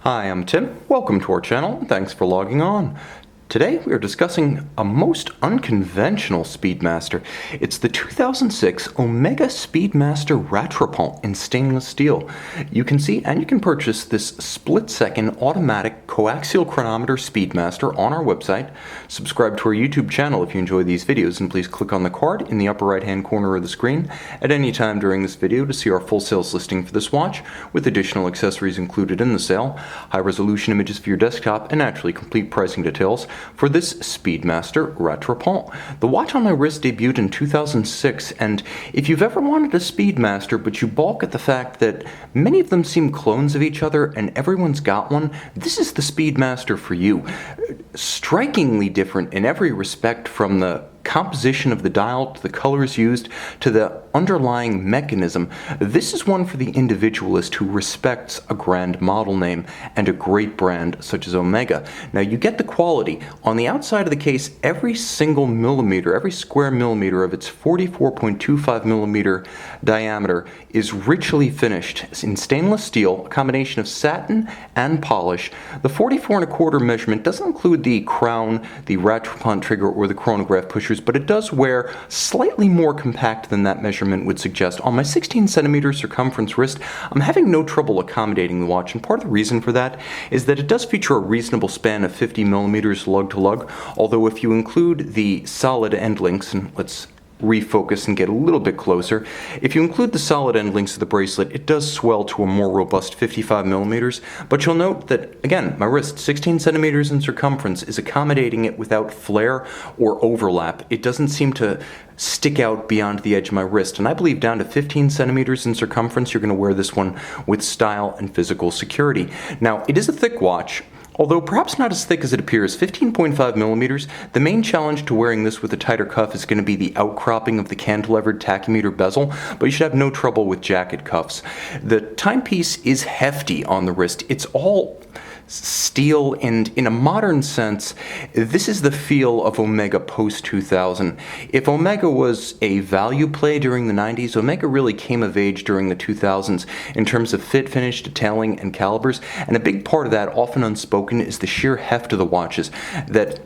Hi, I'm Tim. Welcome to our channel, and thanks for logging on. Today we are discussing a most unconventional Speedmaster. It's the 2006 Omega Speedmaster Rattrapante in stainless steel. You can see and you can purchase this split-second automatic coaxial chronometer Speedmaster on our website. Subscribe to our YouTube channel if you enjoy these videos, and please click on the card in the upper right-hand corner of the screen at any time during this video to see our full sales listing for this watch, with additional accessories included in the sale, high-resolution images for your desktop, and naturally complete pricing details for this Speedmaster Rattrapante. The watch on my wrist debuted in 2006, and if you've ever wanted a Speedmaster but you balk at the fact that many of them seem clones of each other and everyone's got one, this is the Speedmaster for you. Strikingly different in every respect, from the composition of the dial to the colors used to the underlying mechanism. This is one for the individualist who respects a grand model name and a great brand such as Omega. Now, you get the quality. On the outside of the case, every single millimeter, every square millimeter of its 44.25 millimeter diameter is richly finished in stainless steel, a combination of satin and polish. The 44.25 measurement doesn't include the crown, the Rattrapante trigger, or the chronograph pushers, but it does wear slightly more compact than that measurement would suggest. On my 16 centimeter circumference wrist, I'm having no trouble accommodating the watch, and part of the reason for that is that it does feature a reasonable span of 50 millimeters lug to lug, although if you include the solid end links, and let's refocus and get a little bit closer. If you include the solid end links of the bracelet, it does swell to a more robust 55 millimeters, but you'll note that, again, my wrist, 16 centimeters in circumference, is accommodating it without flare or overlap. It doesn't seem to stick out beyond the edge of my wrist, and I believe down to 15 centimeters in circumference, you're going to wear this one with style and physical security. Now, it is a thick watch, although perhaps not as thick as it appears, 15.5 millimeters. The main challenge to wearing this with a tighter cuff is going to be the outcropping of the cantilevered tachymeter bezel, but you should have no trouble with jacket cuffs. The timepiece is hefty on the wrist. It's all steel, and in a modern sense, this is the feel of Omega post-2000. If Omega was a value play during the 90s, Omega really came of age during the 2000s in terms of fit, finish, detailing, and calibers, and a big part of that, often unspoken, is the sheer heft of the watches that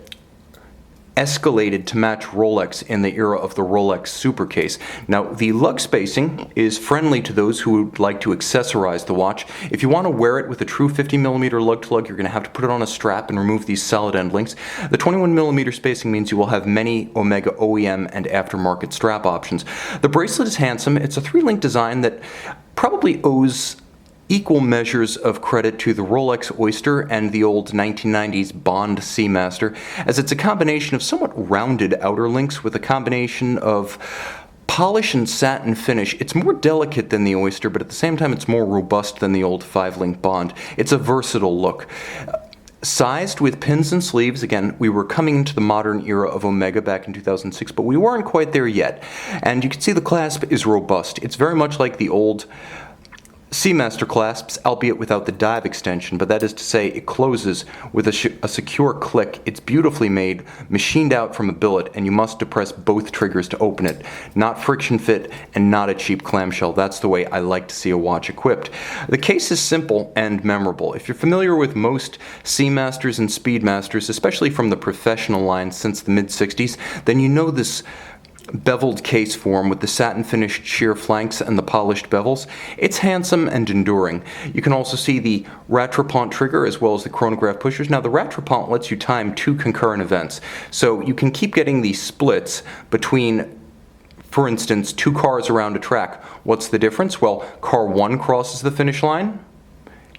escalated to match Rolex in the era of the Rolex Super Case. Now, the lug spacing is friendly to those who would like to accessorize the watch. If you want to wear it with a true 50 millimeter lug-to-lug, you're going to have to put it on a strap and remove these solid end links. The 21 millimeter spacing means you will have many Omega OEM and aftermarket strap options. The bracelet is handsome. It's a 3-link design that probably owes equal measures of credit to the Rolex Oyster and the old 1990s Bond Seamaster, as it's a combination of somewhat rounded outer links with a combination of polish and satin finish. It's more delicate than the Oyster, but at the same time it's more robust than the old 5-link Bond. It's a versatile look. Sized with pins and sleeves. Again, we were coming into the modern era of Omega back in 2006, but we weren't quite there yet. And you can see the clasp is robust. It's very much like the old Seamaster clasps, albeit without the dive extension, but that is to say it closes with a secure click. It's beautifully made, machined out from a billet, and you must depress both triggers to open it. Not friction fit and not a cheap clamshell. That's the way I like to see a watch equipped. The case is simple and memorable. If you're familiar with most Seamasters and Speedmasters, especially from the professional line since the mid-60s, then you know this beveled case form with the satin finished sheer flanks and the polished bevels. It's handsome and enduring. You can also see the Rattrapante trigger as well as the chronograph pushers. Now, the Rattrapante lets you time 2 concurrent events, so you can keep getting these splits between, for instance, 2 cars around a track. What's the difference? Well, car 1 crosses the finish line.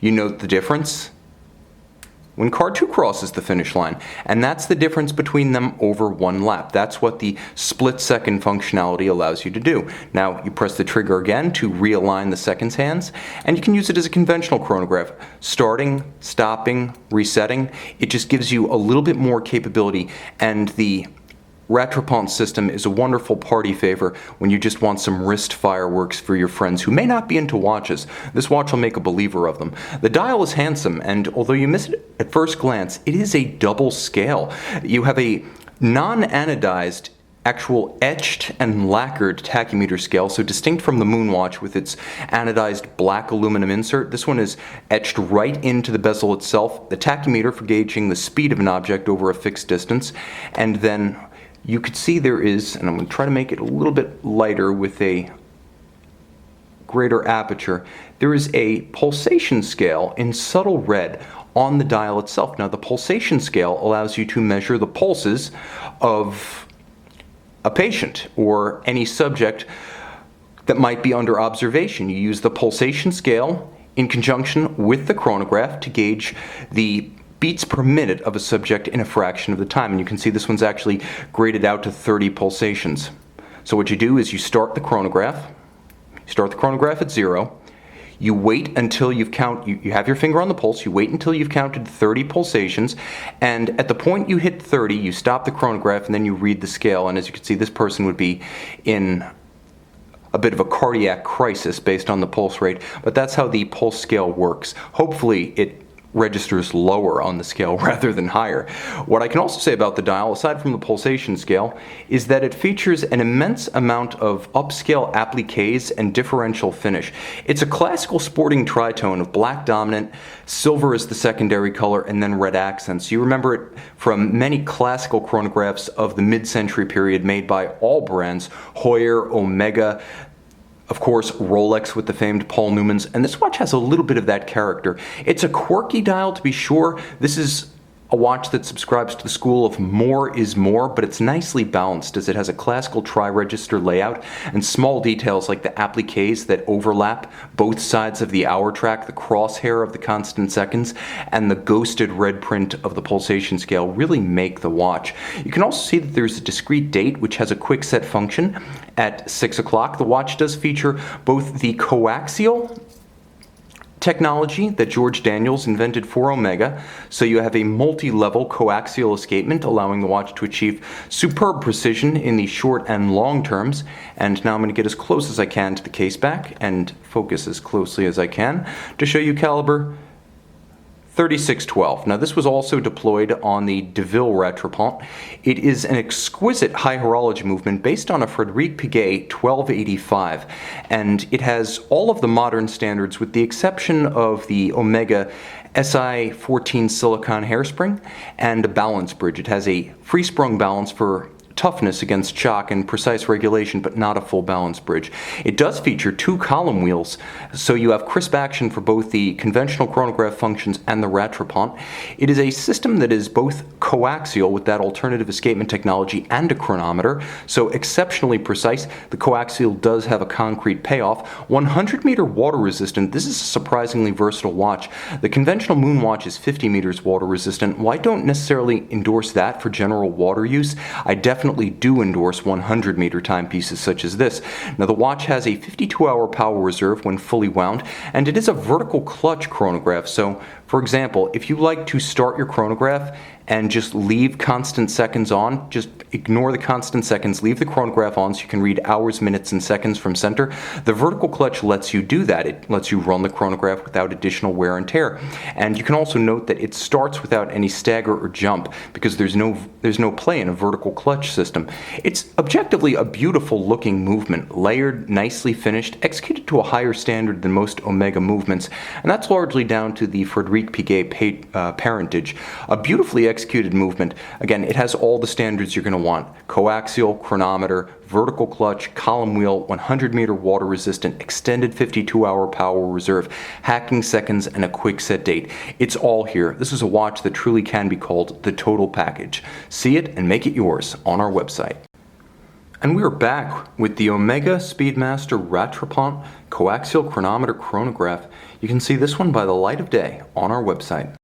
You note the difference when car 2 crosses the finish line, and that's the difference between them over 1 lap. That's what the split-second functionality allows you to do. Now, you press the trigger again to realign the seconds hands, and you can use it as a conventional chronograph. Starting, stopping, resetting, it just gives you a little bit more capability, and the Rattrapante system is a wonderful party favor when you just want some wrist fireworks for your friends who may not be into watches. This watch will make a believer of them. The dial is handsome, and although you miss it at first glance, it is a double scale. You have a non-anodized actual etched and lacquered tachymeter scale, so distinct from the Moonwatch with its anodized black aluminum insert. This one is etched right into the bezel itself. The tachymeter for gauging the speed of an object over a fixed distance. And then you could see there is, and I'm going to try to make it a little bit lighter with a greater aperture, there is a pulsation scale in subtle red on the dial itself. Now the pulsation scale allows you to measure the pulses of a patient or any subject that might be under observation. You use the pulsation scale in conjunction with the chronograph to gauge the beats per minute of a subject in a fraction of the time. And you can see this one's actually graded out to 30 pulsations. So what you do is you start the chronograph at 0. You wait until you have your finger on the pulse, you wait until you've counted 30 pulsations, and at the point you hit 30, you stop the chronograph and then you read the scale. And as you can see, this person would be in a bit of a cardiac crisis based on the pulse rate, but that's how the pulse scale works. Hopefully it registers lower on the scale rather than higher. What I can also say about the dial, aside from the pulsation scale, is that it features an immense amount of upscale appliques and differential finish. It's a classical sporting tritone of black dominant, silver is the secondary color, and then red accents. You remember it from many classical chronographs of the mid-century period made by all brands, Heuer, Omega, of course, Rolex with the famed Paul Newmans, and this watch has a little bit of that character. It's a quirky dial, to be sure. This is a watch that subscribes to the school of more is more, but it's nicely balanced as it has a classical tri-register layout and small details like the appliques that overlap both sides of the hour track, the crosshair of the constant seconds, and the ghosted red print of the pulsation scale really make the watch. You can also see that there's a discrete date which has a quick set function at 6 o'clock. The watch does feature both the coaxial technology that George Daniels invented for Omega, so you have a multi-level coaxial escapement allowing the watch to achieve superb precision in the short and long terms. And now I'm going to get as close as I can to the case back and focus as closely as I can to show you caliber 3612. Now this was also deployed on the DeVille Rattrapante. It is an exquisite high horology movement based on a Frédéric Piguet 1285, and it has all of the modern standards with the exception of the Omega SI14 silicon hairspring and a balance bridge. It has a free-sprung balance for toughness against shock and precise regulation, but not a full balance bridge. It does feature 2 column wheels, so you have crisp action for both the conventional chronograph functions and the Rattrapante. It is a system that is both coaxial with that alternative escapement technology and a chronometer, so exceptionally precise. The coaxial does have a concrete payoff. 100 meter water resistant. This is a surprisingly versatile watch. The conventional Moonwatch is 50 meters water resistant. Well, I don't necessarily endorse that for general water use. I definitely do endorse 100 meter timepieces such as this. Now the watch has a 52-hour power reserve when fully wound, and it is a vertical clutch chronograph. So for example, if you like to start your chronograph and just leave constant seconds on, just ignore the constant seconds, leave the chronograph on so you can read hours, minutes, and seconds from center. The vertical clutch lets you do that. It lets you run the chronograph without additional wear and tear. And you can also note that it starts without any stagger or jump because there's no play in a vertical clutch system. It's objectively a beautiful looking movement, layered, nicely finished, executed to a higher standard than most Omega movements, and that's largely down to the Frédéric Piguet parentage. A beautifully executed movement. Again, it has all the standards you're going to want. Coaxial, chronometer, vertical clutch, column wheel, 100 meter water resistant, extended 52-hour power reserve, hacking seconds, and a quick set date. It's all here. This is a watch that truly can be called the total package. See it and make it yours on our website. And we are back with the Omega Speedmaster Rattrapante coaxial chronometer chronograph. You can see this one by the light of day on our website.